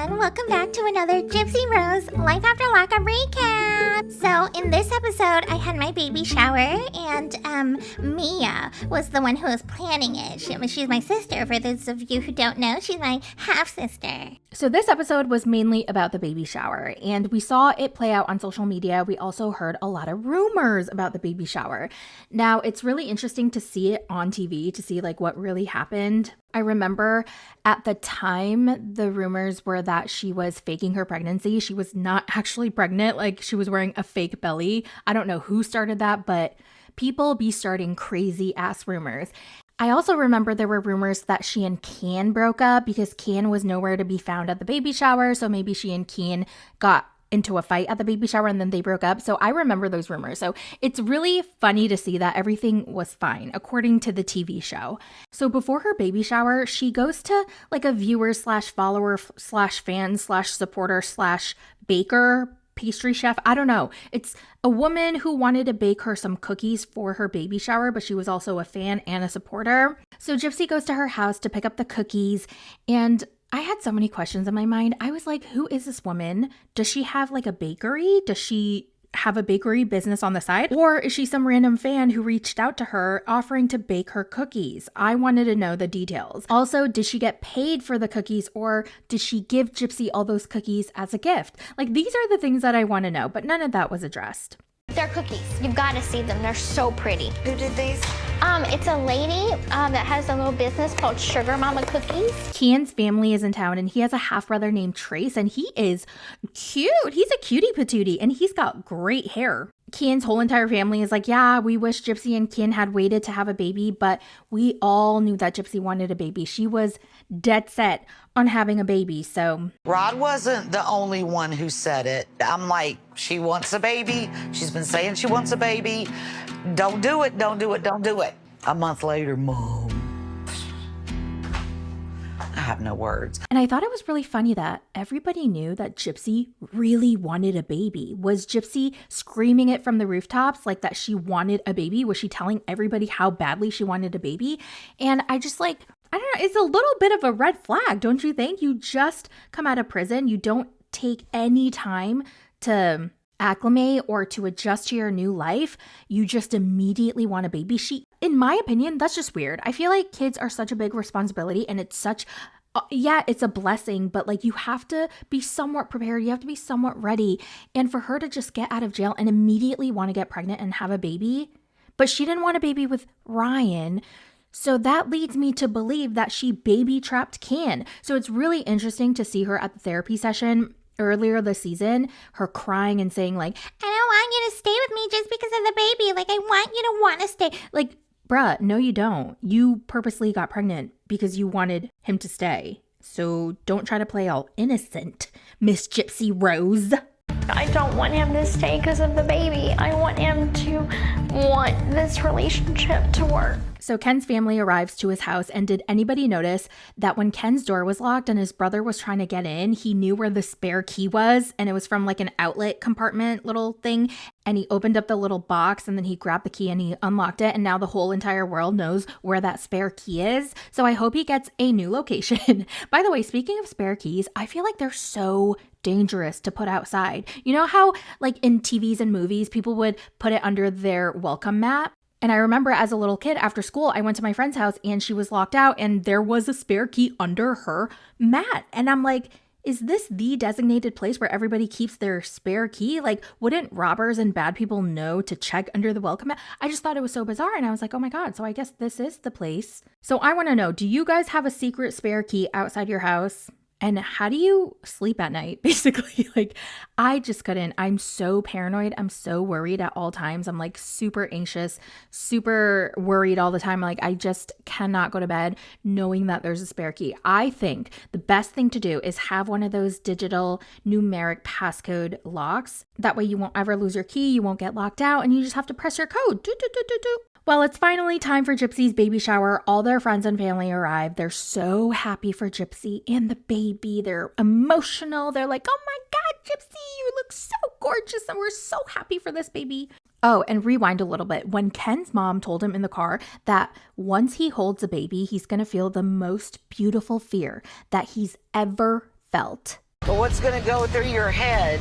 everyone. Welcome back to another Gypsy Rose Life After Lockup recap. So in this episode, I had my baby shower, and Mia was the one who was planning it. She's my sister. For those of you who don't know, she's my half-sister. So this episode was mainly about the baby shower, and we saw it play out on social media. We also heard a lot of rumors about the baby shower. Now, it's really interesting to see it on TV, to see like what really happened. I remember at the time, the rumors were that she was faking her pregnancy. She was not actually pregnant, like she was wearing a fake belly. I don't know who started that, but people be starting crazy ass rumors. I also remember there were rumors that she and Ken broke up because Ken was nowhere to be found at the baby shower. So maybe she and Ken got into a fight at the baby shower and then they broke up. So I remember those rumors. So it's really funny to see that everything was fine according to the TV show. So before her baby shower, she goes to like a viewer slash follower slash fan slash supporter slash baker, pastry chef. I don't know. It's a woman who wanted to bake her some cookies for her baby shower, but she was also a fan and a supporter. So Gypsy goes to her house to pick up the cookies, and I had so many questions in my mind. I was like, who is this woman? Does she have like a bakery? Does she have a bakery business on the side? Or is she some random fan who reached out to her offering to bake her cookies? I wanted to know the details. Also, did she get paid for the cookies, or did she give Gypsy all those cookies as a gift? Like, these are the things that I want to know, but none of that was addressed. They're cookies. You've got to see them. They're so pretty. Who did these? It's a lady that has a little business called Sugar Mama Cookies. Ken's family is in town, and he has a half-brother named Trace, and he is cute. He's a cutie patootie, and he's got great hair. Ken's whole entire family is like, yeah, we wish Gypsy and Ken had waited to have a baby, but we all knew that Gypsy wanted a baby. She was dead set on having a baby, so. Rod wasn't the only one who said it. I'm like, she wants a baby. She's been saying she wants a baby. Don't do it, don't do it, don't do it. A month later, Mom. I have no words. And I thought it was really funny that everybody knew that Gypsy really wanted a baby. Was Gypsy screaming it from the rooftops like that she wanted a baby? Was she telling everybody how badly she wanted a baby? And I just like, I don't know, it's a little bit of a red flag, don't you think? You just come out of prison. You don't take any time to acclimate or to adjust to your new life. You just immediately want a baby. In my opinion, that's just weird. I feel like kids are such a big responsibility, and it's such, yeah, it's a blessing, but like you have to be somewhat prepared. You have to be somewhat ready. And for her to just get out of jail and immediately want to get pregnant and have a baby, but she didn't want a baby with Ryan. So that leads me to believe that she baby trapped Ken. So it's really interesting to see her at the therapy session earlier this season, her crying and saying like, I don't want you to stay with me just because of the baby. Like, I want you to want to stay. Like, bruh, no you don't. You purposely got pregnant because you wanted him to stay. So don't try to play all innocent, Miss Gypsy Rose. I don't want him to stay because of the baby. I want him to want this relationship to work. So Ken's family arrives to his house, and did anybody notice that when Ken's door was locked and his brother was trying to get in, he knew where the spare key was, and it was from like an outlet compartment little thing, and he opened up the little box and then he grabbed the key and he unlocked it, and now the whole entire world knows where that spare key is. So I hope he gets a new location. By the way, speaking of spare keys, I feel like they're so dangerous to put outside. You know how like in TVs and movies, people would put it under their welcome mat? And I remember as a little kid after school, I went to my friend's house and she was locked out and there was a spare key under her mat. And I'm like, is this the designated place where everybody keeps their spare key? Like, wouldn't robbers and bad people know to check under the welcome mat? I just thought it was so bizarre. And I was like, oh my God, so I guess this is the place. So I want to know, do you guys have a secret spare key outside your house? And how do you sleep at night? Basically, like, I just couldn't. I'm so paranoid. I'm so worried at all times. I'm like super anxious, super worried all the time. Like, I just cannot go to bed knowing that there's a spare key. I think the best thing to do is have one of those digital numeric passcode locks. That way you won't ever lose your key. You won't get locked out, and you just have to press your code. Do, do, do, do, do. Well, it's finally time for Gypsy's baby shower. All their friends and family arrive. They're so happy for Gypsy and the baby. They're emotional. They're like, oh my God, Gypsy, you look so gorgeous and we're so happy for this baby. Oh, and rewind a little bit. When Ken's mom told him in the car that once he holds a baby, he's going to feel the most beautiful fear that he's ever felt. But what's going to go through your head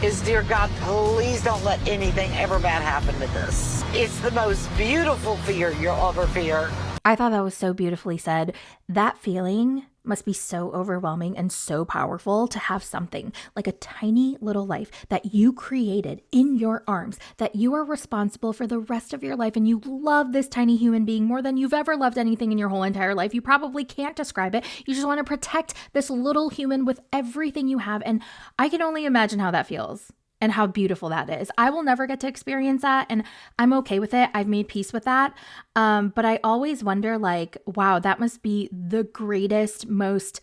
is, dear God, please don't let anything ever bad happen to this. It's the most beautiful fear you'll ever fear. I thought that was so beautifully said. That feeling must be so overwhelming and so powerful to have something like a tiny little life that you created in your arms, that you are responsible for the rest of your life, and you love this tiny human being more than you've ever loved anything in your whole entire life. You probably can't describe it. You just want to protect this little human with everything you have. And I can only imagine how that feels and how beautiful that is. I will never get to experience that, and I'm okay with it. I've made peace with that. But I always wonder, like, wow, that must be the greatest, most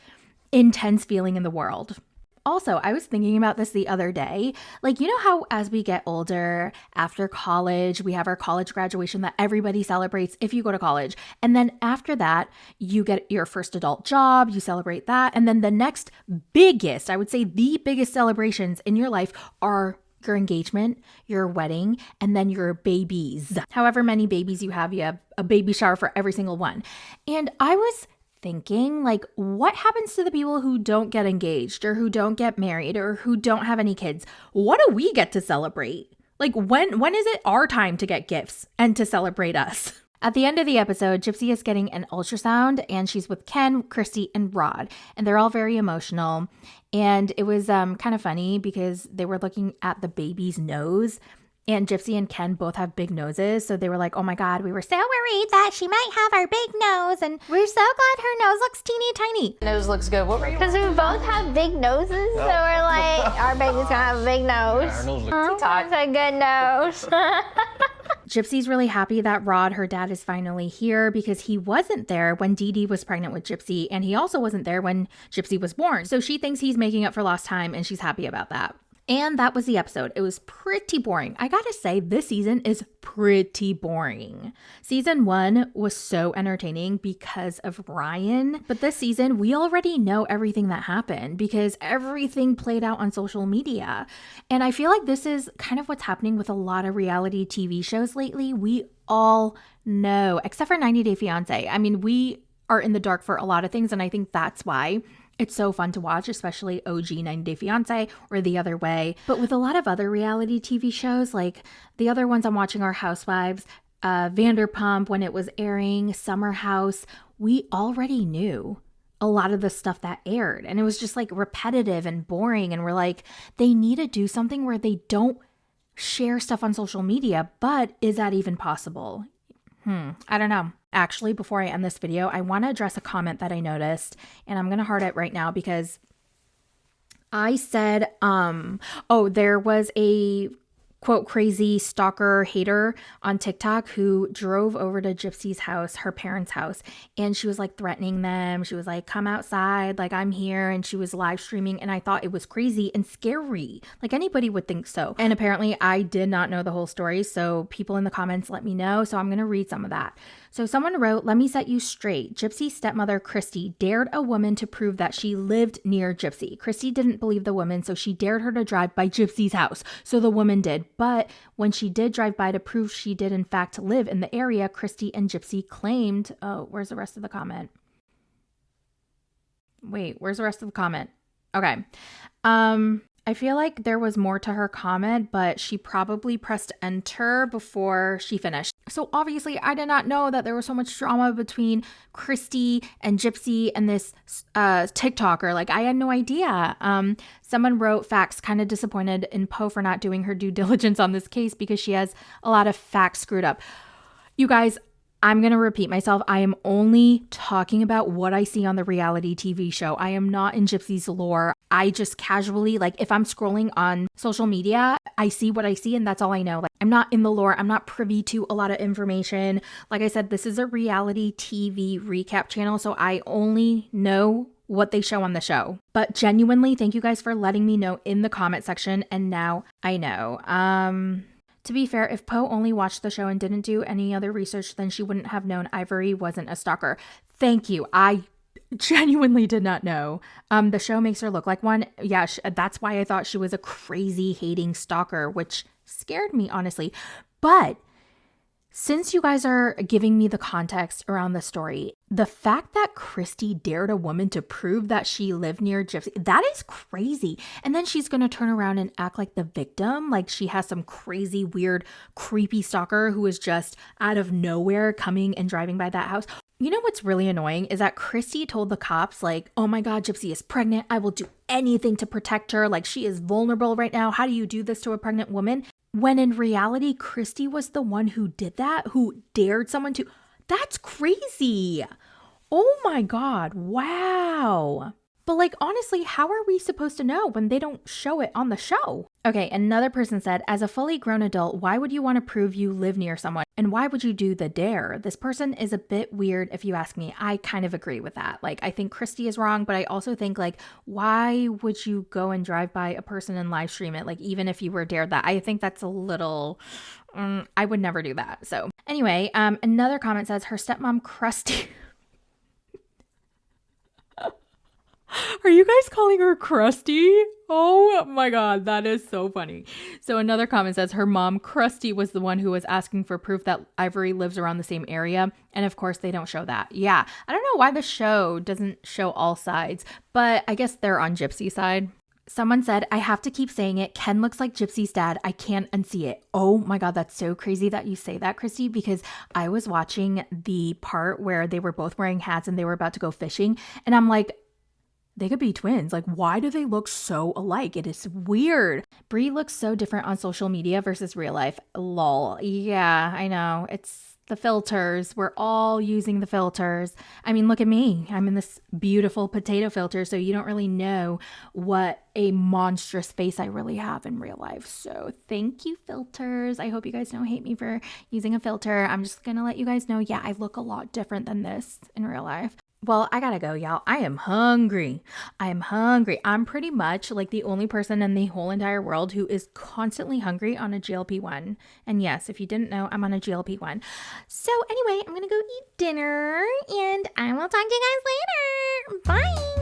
intense feeling in the world. Also, I was thinking about this the other day. Like, you know how as we get older, after college, we have our college graduation that everybody celebrates if you go to college. And then after that, you get your first adult job, you celebrate that. And then the next biggest, I would say the biggest celebrations in your life are your engagement, your wedding, and then your babies. However many babies you have a baby shower for every single one. And I was thinking, like, what happens to the people who don't get engaged or who don't get married or who don't have any kids? What do we get to celebrate? Like, when is it our time to get gifts and to celebrate us? At the end of the episode, Gypsy is getting an ultrasound and she's with Ken, Christy, and Rod, and they're all very emotional. And it was kind of funny because they were looking at the baby's nose. And Gypsy and Ken both have big noses, so they were like, oh my God, we were so worried that she might have our big nose, and we're so glad her nose looks teeny tiny. Nose looks good. What were you? Because we both have big noses, so we're like, our baby's gonna have a big nose. Yeah, our nose looks tight. It's a good nose. Gypsy's really happy that Rod, her dad, is finally here because he wasn't there when Dee Dee was pregnant with Gypsy, and he also wasn't there when Gypsy was born. So she thinks he's making up for lost time, and she's happy about that. And that was the episode. It was pretty boring. I gotta say, this season is pretty boring. Season 1 was so entertaining because of Ryan. But this season, we already know everything that happened because everything played out on social media. And I feel like this is kind of what's happening with a lot of reality TV shows lately. We all know, except for 90 Day Fiancé. I mean, we are in the dark for a lot of things, and I think that's why it's so fun to watch, especially OG 90 Day Fiancé or The Other Way. But with a lot of other reality TV shows, like the other ones I'm watching are Housewives, Vanderpump when it was airing, Summer House, we already knew a lot of the stuff that aired. And it was just like repetitive and boring. And we're like, they need to do something where they don't share stuff on social media. But is that even possible? I don't know. Actually, before I end this video, I want to address a comment that I noticed, and I'm going to heart it right now because I said, there was a quote crazy stalker hater on TikTok who drove over to Gypsy's house, her parents' house, and she was like threatening them. She was like, come outside, like I'm here. And she was live streaming, and I thought it was crazy and scary. Like anybody would think so. And apparently I did not know the whole story. So people in the comments let me know. So I'm going to read some of that. So someone wrote, let me set you straight. Gypsy's stepmother, Christy, dared a woman to prove that she lived near Gypsy. Christy didn't believe the woman, so she dared her to drive by Gypsy's house. So the woman did. But when she did drive by to prove she did in fact live in the area, Christy and Gypsy claimed, where's the rest of the comment? Wait, where's the rest of the comment? Okay. I feel like there was more to her comment, but she probably pressed enter before she finished. So obviously I did not know that there was so much drama between Christy and Gypsy and this TikToker. Like I had no idea. Someone wrote, facts, kind of disappointed in Poe for not doing her due diligence on this case because she has a lot of facts screwed up. You guys, I'm going to repeat myself. I am only talking about what I see on the reality TV show. I am not in Gypsy's lore. I just casually, like if I'm scrolling on social media, I see what I see and that's all I know. Like I'm not in the lore. I'm not privy to a lot of information. Like I said, this is a reality TV recap channel. So I only know what they show on the show. But genuinely, thank you guys for letting me know in the comment section. And now I know. To be fair, if Poe only watched the show and didn't do any other research, then she wouldn't have known VerY wasn't a stalker. Thank you. I genuinely did not know. The show makes her look like one. Yeah, that's why I thought she was a crazy hating stalker, which scared me, honestly. But Since you guys are giving me the context around the story, the fact that Christy dared a woman to prove that she lived near Gypsy, that is crazy. And then she's going to turn around and act like the victim, like she has some crazy, weird, creepy stalker who is just out of nowhere coming and driving by that house. You know what's really annoying is that Christy told the cops, like, oh my God, Gypsy is pregnant. I will do anything to protect her. Like, she is vulnerable right now. How do you do this to a pregnant woman? When in reality, Christy was the one who did that, who dared someone to. That's crazy. Oh my God. Wow. But like, honestly, how are we supposed to know when they don't show it on the show? Okay, another person said, as a fully grown adult, why would you want to prove you live near someone? And why would you do the dare? This person is a bit weird if you ask me. I kind of agree with that. Like, I think Christy is wrong, but I also think like, why would you go and drive by a person and live stream it? Like, even if you were dared that, I think that's a little, I would never do that. So anyway, another comment says her stepmom crusty. Are you guys calling her crusty? Oh my God, that is so funny. So another comment says her mom, Krusty, was the one who was asking for proof that Ivory lives around the same area. And of course, they don't show that. Yeah, I don't know why the show doesn't show all sides, but I guess they're on Gypsy's side. Someone said, I have to keep saying it. Ken looks like Gypsy's dad. I can't unsee it. Oh my God, that's so crazy that you say that, Christy, because I was watching the part where they were both wearing hats and they were about to go fishing. And I'm like, they could be twins. Like, why do they look so alike? It is weird. Brie looks so different on social media versus real life. Lol. Yeah, I know. It's the filters. We're all using the filters. I mean, look at me. I'm in this beautiful potato filter, so you don't really know what a monstrous face I really have in real life. So thank you, filters. I hope you guys don't hate me for using a filter. I'm just going to let you guys know, yeah, I look a lot different than this in real life. Well, I gotta go, y'all. I am hungry. I'm pretty much like the only person in the whole entire world who is constantly hungry on a GLP-1. And yes, if you didn't know, I'm on a GLP-1. So anyway, I'm gonna go eat dinner and I will talk to you guys later. Bye.